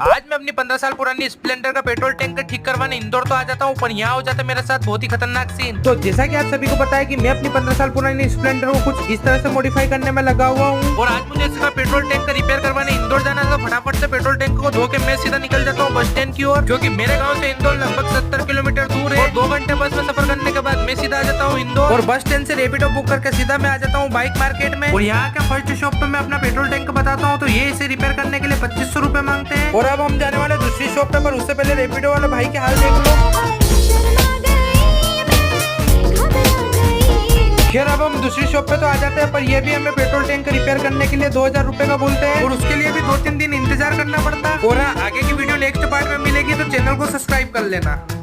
आज मैं अपनी 15 साल पुरानी स्प्लेंडर का पेट्रोल टैंक ठीक करवाने इंदौर तो आ जाता हूँ, पर यहाँ हो जाता मेरे साथ बहुत ही खतरनाक सीन। तो जैसा कि आप सभी को पता है कि मैं अपनी 15 साल पुरानी स्प्लेंडर को कुछ इस तरह से मॉडिफाई करने में लगा हुआ हूँ, और आज मुझे इसका पेट्रोल टैंक का रिपेयर करवाने इंदौर जाना है। तो फटाफट से पेट्रोल टैंक को धो के मैं सीधा निकल जाता हूँ बस स्टैंड की ओर, जो कि मेरे गाँव से इंदौर लगभग 70 किलोमीटर दूर है। 2 घंटे बस में सफर करने के बाद मैं सीधा आ जाता हूँ इंदौर, और बस स्टैंड से रैपिडो बुक करके सीधा मैं आ जाता हूँ बाइक मार्केट में। और यहाँ के फर्स्ट शॉप पे मैं अपना पेट्रोल टैंक बताता हूँ, तो ये इसे रिपेयर करने के लिए 2500 रुपए मांगते हैं। और अब हम जाने वाले दूसरी शॉप पे, पर उससे पहले रैपिडो वाले भाई के हाल देख लो। खैर अब हम दूसरी शॉप पे तो आ जाते हैं, पर ये भी हमें पेट्रोल टैंक रिपेयर करने के लिए 2000 रुपए का बोलते हैं, और उसके लिए भी 2-3 दिन इंतजार करना पड़ता है। और आगे की वीडियो नेक्स्ट पार्ट में मिलेगी, तो चैनल को सब्सक्राइब कर लेना।